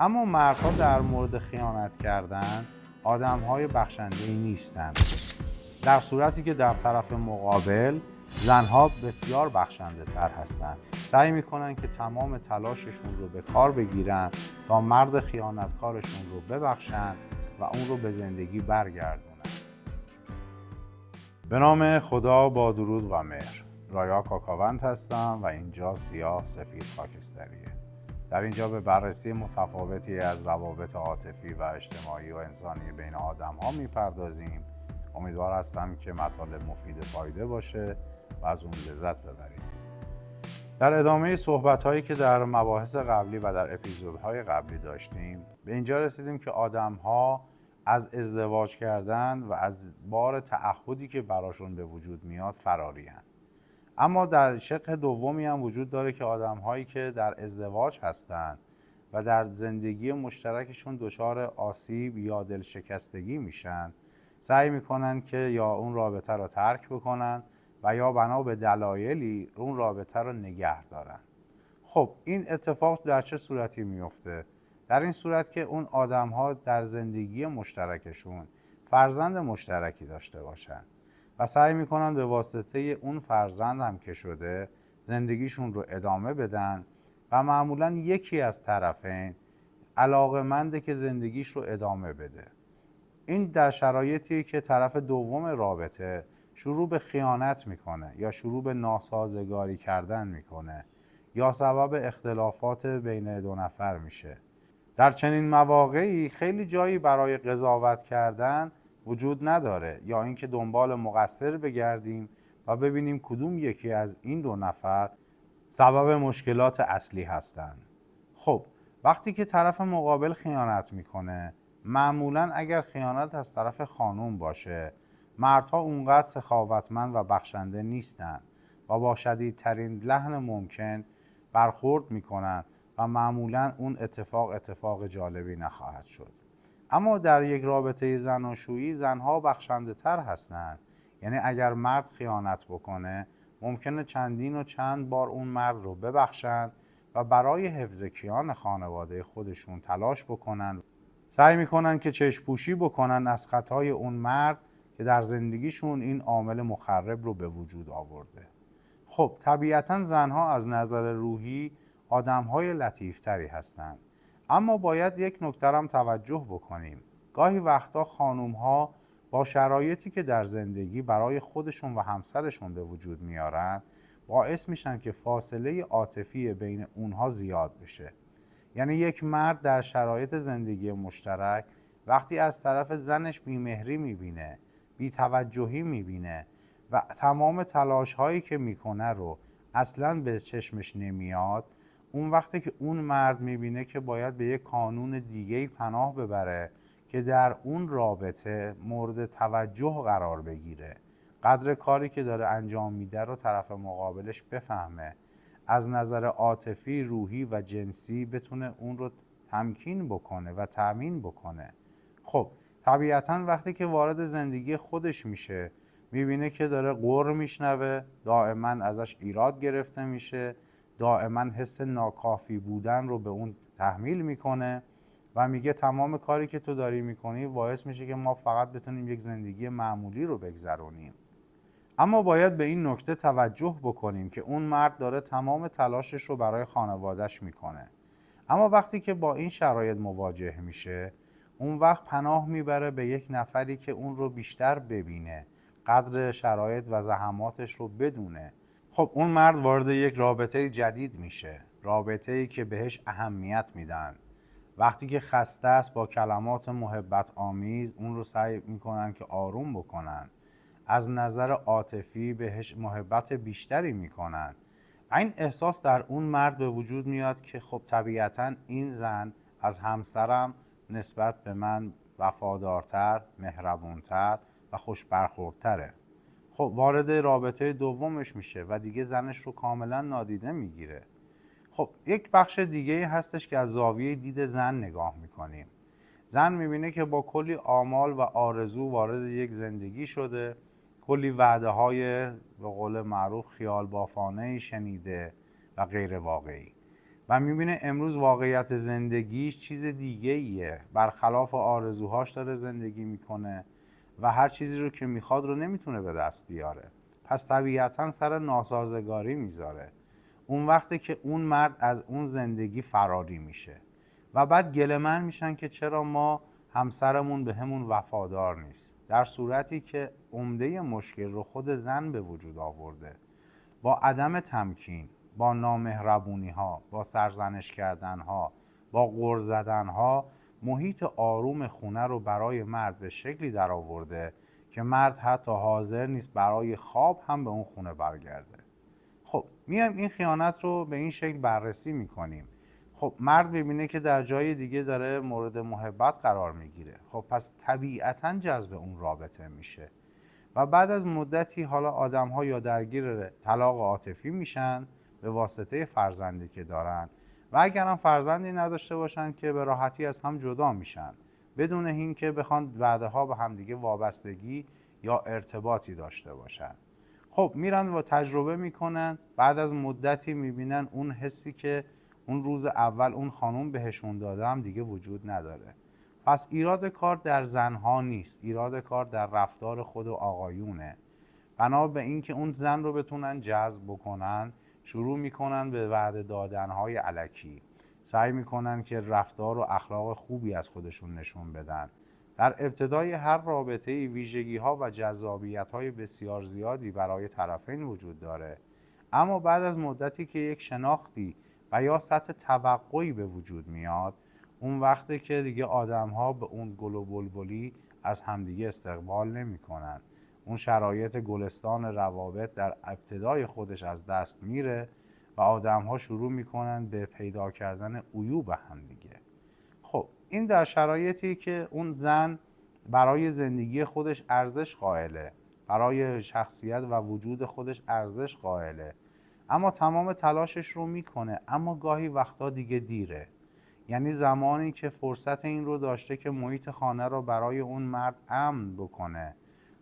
اما مردها در مورد خیانت کردن آدم‌های بخشنده‌ای نیستند، در صورتی که در طرف مقابل زنها بسیار بخشنده تر هستند. سعی میکنن که تمام تلاششون رو به کار بگیرن تا مرد خیانتکارشون رو ببخشن و اون رو به زندگی برگردونن. به نام خدا با درود و مهر. رایا کاکاوند هستم و اینجا سیاه سفید خاکستریه. در اینجا به بررسی متفاوتی از روابط عاطفی و اجتماعی و انسانی بین آدم ها میپردازیم. امیدوار هستم که مطالب مفید فایده باشه و از اون لذت ببرید. در ادامه صحبت هایی که در مباحث قبلی و در اپیزودهای قبلی داشتیم به اینجا رسیدیم که آدم ها از ازدواج کردن و از بار تعهدی که براشون به وجود میاد فراری هستند. اما در شق دومی هم وجود داره که آدم هایی که در ازدواج هستند و در زندگی مشترکشون دچار آسیب یا دلشکستگی میشن، سعی میکنن که یا اون رابطه رو ترک بکنن و یا بنا به دلایلی اون رابطه رو نگه دارن. خب این اتفاق در چه صورتی میفته؟ در این صورت که اون آدم ها در زندگی مشترکشون فرزند مشترکی داشته باشن و سعی میکنن به واسطه اون فرزند هم که شده زندگیشون رو ادامه بدن و معمولا یکی از طرفین علاقه‌منده که زندگیش رو ادامه بده. این در شرایطی که طرف دوم رابطه شروع به خیانت میکنه یا شروع به ناسازگاری کردن میکنه یا سبب اختلافات بین دو نفر میشه. در چنین مواقعی خیلی جایی برای قضاوت کردن وجود نداره یا اینکه دنبال مقصر بگردیم و ببینیم کدوم یکی از این دو نفر سبب مشکلات اصلی هستند. خب وقتی که طرف مقابل خیانت میکنه، معمولا اگر خیانت از طرف خانوم باشه، مردها اونقدر سخاوتمند و بخشنده نیستن و با شدیدترین لحن ممکن برخورد میکنن و معمولا اون اتفاق جالبی نخواهد شد. اما در یک رابطه زناشویی زنها بخشنده تر هستند. یعنی اگر مرد خیانت بکنه ممکنه چندین و چند بار اون مرد رو ببخشند و برای حفظ کیان خانواده خودشون تلاش بکنن. سعی میکنن که چشم‌پوشی بکنن از خطای اون مرد که در زندگیشون این عامل مخرب رو به وجود آورده. خب طبیعتاً زنها از نظر روحی آدم‌های لطیفتری هستند. اما باید یک نکته هم توجه بکنیم. گاهی وقتا خانوم‌ها با شرایطی که در زندگی برای خودشون و همسرشون به وجود میارن باعث میشن که فاصله عاطفی بین اونها زیاد بشه. یعنی یک مرد در شرایط زندگی مشترک وقتی از طرف زنش بی‌مهری میبینه، بی‌توجهی میبینه و تمام تلاش هایی که میکنه رو اصلاً به چشمش نمیاد، اون وقتی که اون مرد میبینه که باید به یک قانون دیگه پناه ببره که در اون رابطه مورد توجه قرار بگیره، قدر کاری که داره انجام میده رو طرف مقابلش بفهمه، از نظر عاطفی، روحی و جنسی بتونه اون رو تمکین بکنه و تأمین بکنه. خب طبیعتاً وقتی که وارد زندگی خودش میشه میبینه که داره غر میشنوه، دائما ازش ایراد گرفته میشه، دائما حس ناکافی بودن رو به اون تحمیل میکنه و میگه تمام کاری که تو داری میکنی باعث میشه که ما فقط بتونیم یک زندگی معمولی رو بگذرونیم. اما باید به این نکته توجه بکنیم که اون مرد داره تمام تلاشش رو برای خانواده‌اش میکنه. اما وقتی که با این شرایط مواجه میشه، اون وقت پناه میبره به یک نفری که اون رو بیشتر ببینه، قدر شرایط و زحماتش رو بدونه. خب اون مرد وارد یک رابطه جدید میشه، رابطه‌ای که بهش اهمیت میدن. وقتی که خسته است با کلمات محبت آمیز اون رو سعی میکنن که آروم بکنن، از نظر عاطفی بهش محبت بیشتری میکنن. این احساس در اون مرد به وجود میاد که خب طبیعتاً این زن از همسرم نسبت به من وفادارتر، مهربونتر و خوش برخوردتره. خب وارد رابطه دومش میشه و دیگه زنش رو کاملا نادیده میگیره. خب یک بخش دیگه هستش که از زاویه دید زن نگاه میکنیم. زن میبینه که با کلی آمال و آرزو وارد یک زندگی شده، کلی وعده های به قول معروف خیال بافانه شنیده و غیر واقعی. و میبینه امروز واقعیت زندگیش چیز دیگه ایه، برخلاف آرزوهاش داره زندگی میکنه و هر چیزی رو که میخواد رو نمیتونه به دست بیاره. پس طبیعتا سر ناسازگاری میذاره. اون وقته که اون مرد از اون زندگی فراری میشه و بعد گله‌مند میشن که چرا ما همسرمون به همون وفادار نیست، در صورتی که عمده مشکل رو خود زن به وجود آورده. با عدم تمکین، با نامهربونی ها، با سرزنش کردن ها، با غر زدن ها، محیط آروم خونه رو برای مرد به شکلی در آورده که مرد حتی حاضر نیست برای خواب هم به اون خونه برگرده. خب میایم این خیانت رو به این شکل بررسی میکنیم. خب مرد ببینه که در جای دیگه داره مورد محبت قرار میگیره، خب پس طبیعتا جذب اون رابطه میشه و بعد از مدتی حالا آدم ها یا درگیر طلاق عاطفی میشن به واسطه فرزندی که دارن و اگر هم فرزندی نداشته باشن که به راحتی از هم جدا میشن بدون اینکه بخوان بعدها به همدیگه وابستگی یا ارتباطی داشته باشن. خب میرن و تجربه میکنن، بعد از مدتی میبینن اون حسی که اون روز اول اون خانوم بهشون داده هم دیگه وجود نداره. پس ایراد کار در زنها نیست، ایراد کار در رفتار خود و آقایونه. بنا به اینکه اون زن رو بتونن جذب بکنن شروع میکنن به وعده دادنهای الکی، سعی میکنن که رفتار و اخلاق خوبی از خودشون نشون بدن. در ابتدای هر رابطه‌ای ویژگی‌ها و جذابیت‌های بسیار زیادی برای طرفین وجود داره، اما بعد از مدتی که یک شناختی و یا سطح توقعی به وجود میاد، اون وقته که دیگه آدم‌ها به اون گل و بلبلی از همدیگه استقبال نمی‌کنن. اون شرایط گلستان روابط در ابتدای خودش از دست میره و آدم‌ها شروع میکنن به پیدا کردن عیوب همدیگه. خب این در شرایطی که اون زن برای زندگی خودش ارزش قائله، برای شخصیت و وجود خودش ارزش قائله، اما تمام تلاشش رو میکنه، اما گاهی وقتا دیگه دیره. یعنی زمانی که فرصت این رو داشته که محیط خانه رو برای اون مرد امن بکنه،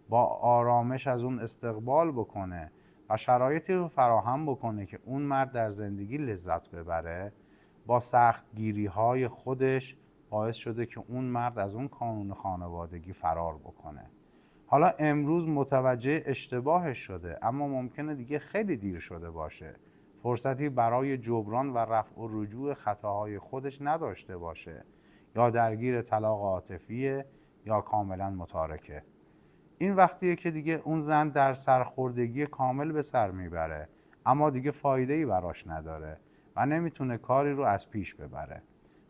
با آرامش از اون استقبال بکنه و شرایطی رو فراهم بکنه که اون مرد در زندگی لذت ببره، با سختگیری های خودش باعث شده که اون مرد از اون کانون خانوادگی فرار بکنه. حالا امروز متوجه اشتباهش شده، اما ممکنه دیگه خیلی دیر شده باشه، فرصتی برای جبران و رفع و رجوع خطاهای خودش نداشته باشه، یا درگیر طلاق عاطفیه یا کاملا متارکه. این وقتیه که دیگه اون زن در سرخوردگی کامل به سر میبره، اما دیگه فایده‌ای براش نداره و نمیتونه کاری رو از پیش ببره.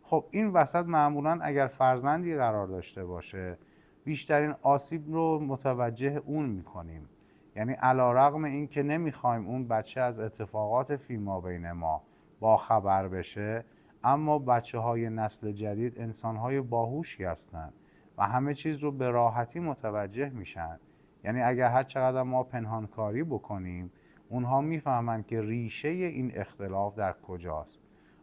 خب این وسط معمولاً اگر فرزندی قرار داشته باشه بیشترین آسیب رو متوجه اون میکنیم. یعنی علیرغم این که نمیخوایم اون بچه از اتفاقات فیما بین ما با خبر بشه، اما بچه های نسل جدید انسان های باهوشی هستن و همه چیز رو به راحتی متوجه میشن. یعنی اگر هر چقدر ما پنهانکاری بکنیم اونها میفهمن که ریشه این اختلاف در کجاست.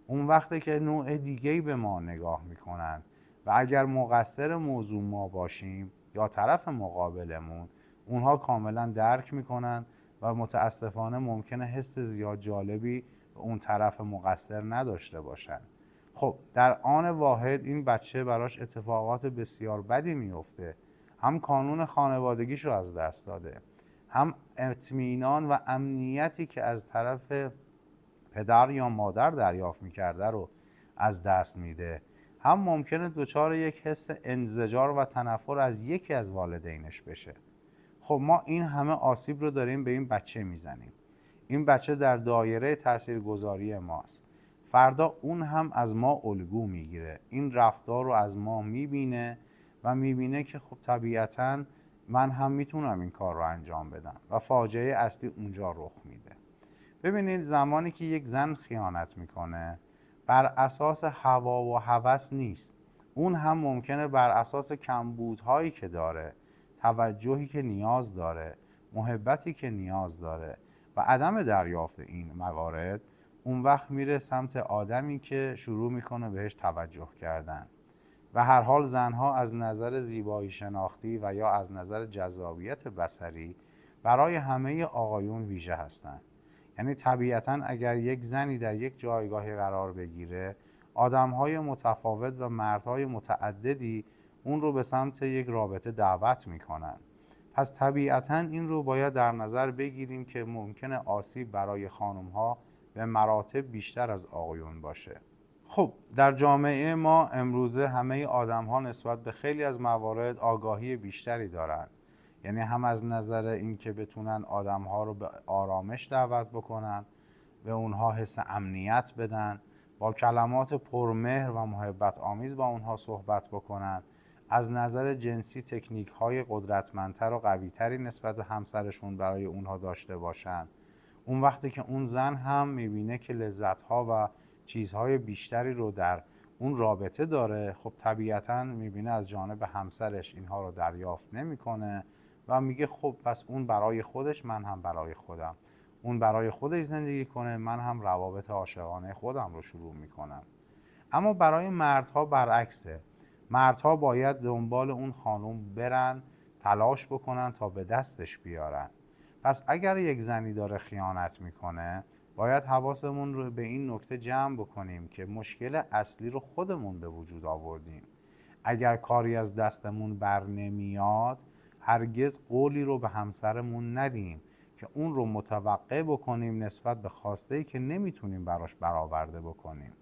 اون وقته که نوع دیگه‌ای به ما نگاه میکنن و اگر مقصر موضوع ما باشیم یا طرف مقابلمون، اونها کاملا درک میکنن و متاسفانه ممکنه حس زیاد جالبی به اون طرف مقصر نداشته باشن. خب در آن واحد این بچه براش اتفاقات بسیار بدی میفته، هم کانون خانوادگیش رو از دست داده، هم اطمینان و امنیتی که از طرف پدر یا مادر دریافت میکرده رو از دست میده، هم ممکنه دچار یک حس انزجار و تنفر از یکی از والدینش بشه. خب ما این همه آسیب رو داریم به این بچه میزنیم. این بچه در دایره تاثیرگذاری ماست. فردا اون هم از ما الگو میگیره، این رفتار رو از ما میبینه و میبینه که خب طبیعتاً من هم میتونم این کار رو انجام بدم و فاجعه اصلی اونجا رخ میده. ببینید زمانی که یک زن خیانت میکنه بر اساس هوا و هوس نیست، اون هم ممکنه بر اساس کمبودهایی که داره، توجهی که نیاز داره، محبتی که نیاز داره و عدم دریافت این موارد، اون وقت میره سمت آدمی که شروع میکنه بهش توجه کردن. و هر حال زنها از نظر زیبایی شناختی و یا از نظر جذابیت بصری برای همه آقایون ویژه هستند. یعنی طبیعتاً اگر یک زنی در یک جایگاهی قرار بگیره، آدم‌های متفاوت و مردهای متعددی اون رو به سمت یک رابطه دعوت میکنن. پس طبیعتاً این رو باید در نظر بگیریم که ممکنه آسیب برای خانم‌ها به مراتب بیشتر از آقایون باشه. خب در جامعه ما امروزه همه آدم‌ها نسبت به خیلی از موارد آگاهی بیشتری دارند. یعنی هم از نظر اینکه بتونن آدم‌ها رو به آرامش دعوت بکنن، به اونها حس امنیت بدن، با کلمات پرمهر و محبت آمیز با اونها صحبت بکنن، از نظر جنسی تکنیک‌های قدرتمندتر و قوی‌تری نسبت به همسرشون برای اونها داشته باشن. اون وقتی که اون زن هم میبینه که لذت‌ها و چیزهای بیشتری رو در اون رابطه داره، خب طبیعتاً میبینه از جانب همسرش اینها رو دریافت نمیکنه و میگه خب پس اون برای خودش، من هم برای خودم. اون برای خودش زندگی کنه، من هم روابط عاشقانه خودم رو شروع میکنم. اما برای مردها برعکسه. مردها باید دنبال اون خانم برن، تلاش بکنن تا به دستش بیارن. پس اگر یک زنی داره خیانت میکنه، باید حواسمون رو به این نکته جمع بکنیم که مشکل اصلی رو خودمون به وجود آوردیم. اگر کاری از دستمون بر نمیاد، هرگز قولی رو به همسرمون ندیم که اون رو متوقع بکنیم نسبت به خواسته‌ای که نمیتونیم براش برآورده بکنیم.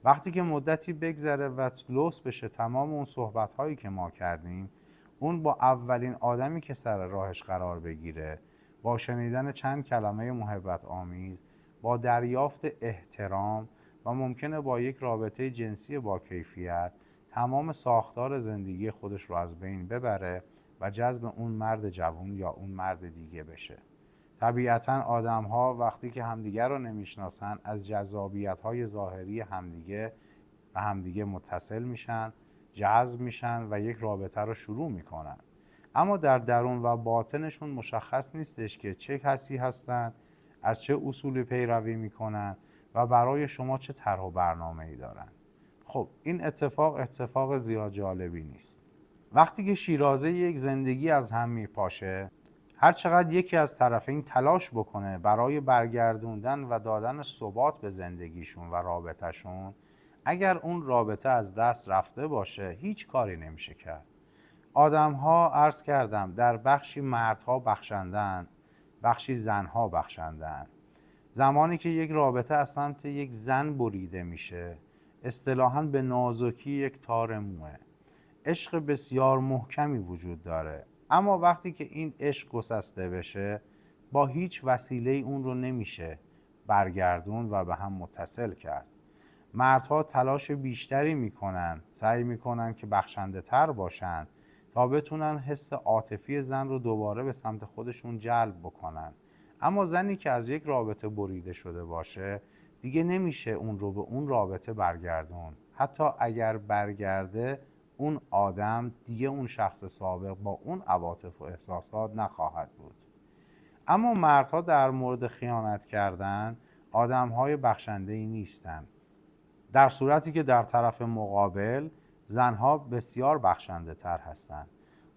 وقتی که مدتی بگذره و لوس بشه تمام اون صحبت‌هایی که ما کردیم، اون با اولین آدمی که سر راهش قرار بگیره، با شنیدن چند کلمه محبت آمیز، با دریافت احترام و ممکنه با یک رابطه جنسی با کیفیت، تمام ساختار زندگی خودش رو از بین ببره و جذب اون مرد جوان یا اون مرد دیگه بشه. طبیعتاً آدم‌ها وقتی که همدیگه رو نمیشناسن، از جذابیت‌های ظاهری همدیگه به همدیگه متصل میشن، جذب میشن و یک رابطه رو شروع میکنن. اما در درون و باطنشون مشخص نیستش که چه کسی هستن، از چه اصولی پیروی میکنن و برای شما چه طرح و برنامه‌ای دارن. خب این اتفاق زیاد جالبی نیست. وقتی که شیرازه یک زندگی از هم میپاشه، هر چقدر یکی از طرفین تلاش بکنه برای برگردوندن و دادن ثبات به زندگیشون و رابطهشون، اگر اون رابطه از دست رفته باشه هیچ کاری نمیشه کرد. آدم‌ها، عرض کردم، در بخشی مردها بخشندن، بخشی زنها بخشندن. زمانی که یک رابطه از سمت یک زن بریده میشه، اصطلاحاً به نازکی یک تار موه. عشق بسیار محکمی وجود داره، اما وقتی که این عشق گسسته بشه، با هیچ وسیله اون رو نمیشه برگردون و به هم متصل کرد. مردها تلاش بیشتری میکنن، سعی میکنن که بخشنده تر باشن تا بتونن حس عاطفی زن رو دوباره به سمت خودشون جلب بکنن. اما زنی که از یک رابطه بریده شده باشه، دیگه نمیشه اون رو به اون رابطه برگردون. حتی اگر برگرده، اون آدم دیگه اون شخص سابق با اون عواطف و احساسات نخواهد بود. اما مردها در مورد خیانت کردن آدم‌های بخشنده‌ای نیستن، در صورتی که در طرف مقابل زنها بسیار بخشنده تر هستند.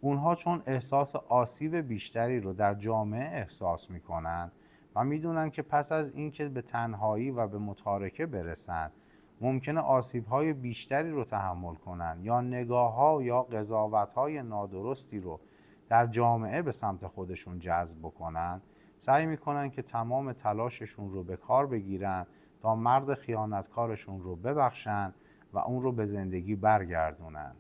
اونها چون احساس آسیب بیشتری رو در جامعه احساس میکنن و میدونن که پس از اینکه به تنهایی و به متارکه برسن، ممکنه آسیب‌های بیشتری رو تحمل کنن یا نگاه‌ها یا قضاوت‌های نادرستی رو در جامعه به سمت خودشون جذب بکنن، سعی میکنن که تمام تلاششون رو به کار بگیرن تا مرد خیانتکارشون رو ببخشن و اون رو به زندگی برگردونن.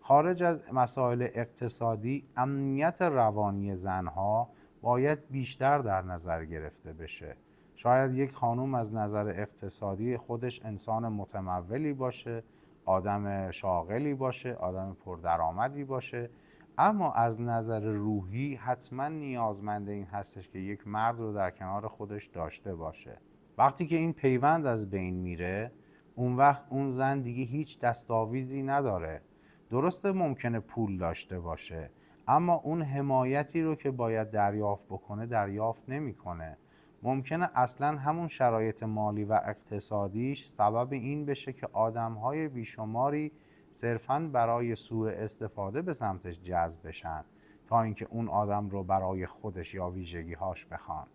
خارج از مسائل اقتصادی، امنیت روانی زنها باید بیشتر در نظر گرفته بشه. شاید یک خانم از نظر اقتصادی خودش انسان متمولی باشه، آدم شاغلی باشه، آدم پردرآمدی باشه، اما از نظر روحی حتما نیازمند این هستش که یک مرد رو در کنار خودش داشته باشه. وقتی که این پیوند از بین میره، اون وقت اون زن دیگه هیچ دستاویزی نداره. درسته ممکنه پول داشته باشه، اما اون حمایتی رو که باید دریافت بکنه دریافت نمیکنه. ممکنه اصلا همون شرایط مالی و اقتصادیش سبب این بشه که آدم‌های بیشماری صرفاً برای سوء استفاده به سمتش جذب بشن تا اینکه اون آدم رو برای خودش یا ویژگی‌هاش بخوان.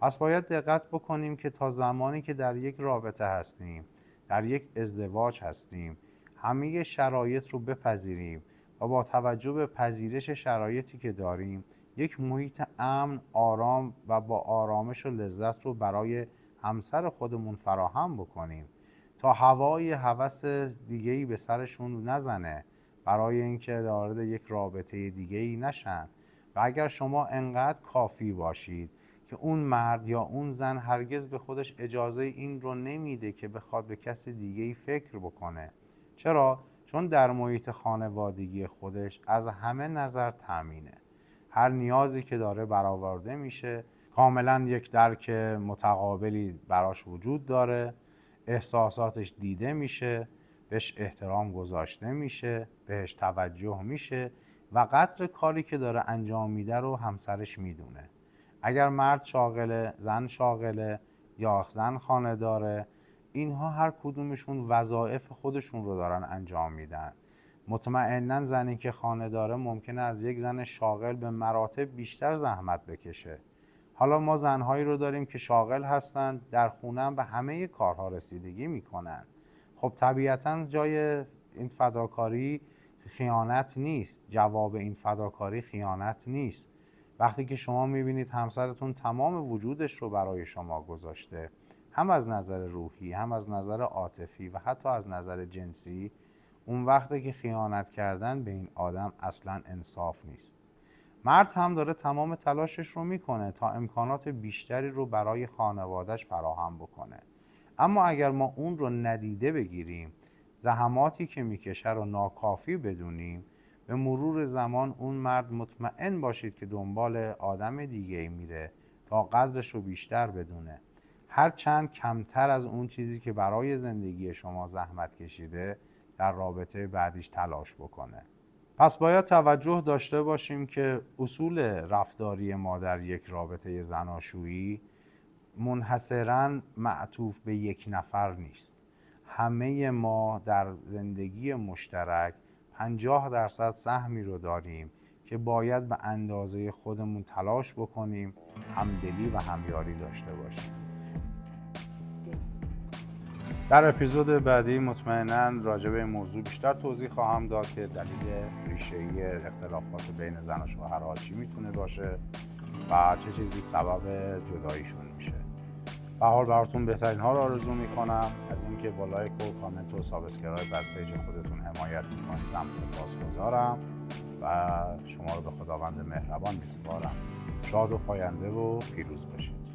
پس باید دقت بکنیم که تا زمانی که در یک رابطه هستیم، در یک ازدواج هستیم، همه شرایط رو بپذیریم و با توجه به پذیرش شرایطی که داریم یک محیط امن، آرام و با آرامش و لذت رو برای همسر خودمون فراهم بکنیم تا هوای هوس دیگه‌ای به سرشون نزنه، برای اینکه وارد یک رابطه دیگه‌ای نشن. و اگر شما انقدر کافی باشید که اون مرد یا اون زن هرگز به خودش اجازه این رو نمیده که بخواد به کسی دیگه‌ای فکر بکنه. چرا؟ چون در محیط خانوادگی خودش از همه نظر تامینه. هر نیازی که داره برآورده میشه، کاملا یک درک متقابلی براش وجود داره، احساساتش دیده میشه، بهش احترام گذاشته میشه، بهش توجه میشه و قدر کاری که داره انجام میده رو همسرش میدونه. اگر مرد شاغله، زن شاغله یا زن خانه داره، اینها هر کدومشون وظایف خودشون رو دارن انجام میدن. مطمئناً زنی که خانه داره ممکنه از یک زن شاغل به مراتب بیشتر زحمت بکشه. حالا ما زنهایی رو داریم که شاغل هستن، در خونه به همه کارها رسیدگی میکنن. خب طبیعتاً جای این فداکاری خیانت نیست، جواب این فداکاری خیانت نیست. وقتی که شما میبینید همسرتون تمام وجودش رو برای شما گذاشته، هم از نظر روحی، هم از نظر عاطفی و حتی از نظر جنسی، اون وقتی که خیانت کردن به این آدم اصلا انصاف نیست. مرد هم داره تمام تلاشش رو میکنه تا امکانات بیشتری رو برای خانوادهش فراهم بکنه، اما اگر ما اون رو ندیده بگیریم، زحماتی که میکشه رو ناکافی بدونیم، به مرور زمان اون مرد مطمئن باشید که دنبال آدم دیگه میره تا قدرش رو بیشتر بدونه، هر چند کمتر از اون چیزی که برای زندگی شما زحمت کشیده در رابطه بعدیش تلاش بکنه. پس باید توجه داشته باشیم که اصول رفتاری ما در یک رابطه زناشویی منحصراً معطوف به یک نفر نیست. همه ما در زندگی مشترک 50% سهمی رو داریم که باید به اندازه خودمون تلاش بکنیم، همدلی و همیاری داشته باشیم. در اپیزود بعدی مطمئناً راجع به این موضوع بیشتر توضیح خواهم داد که دلیل ریشه‌ای اختلافات بین زن و شوهرها چی میتونه باشه و چه چیزی سبب جداییشون میشه. به حال براتون بهترین ها رو آرزو میکنم. از اینکه با لایک و کامنت و سابسکرایب از پیج خودتون حمایت میکنید هم سپاسگزارم و شما رو به خداوند مهربان میسپارم. شاد و پاینده و پیروز باشید.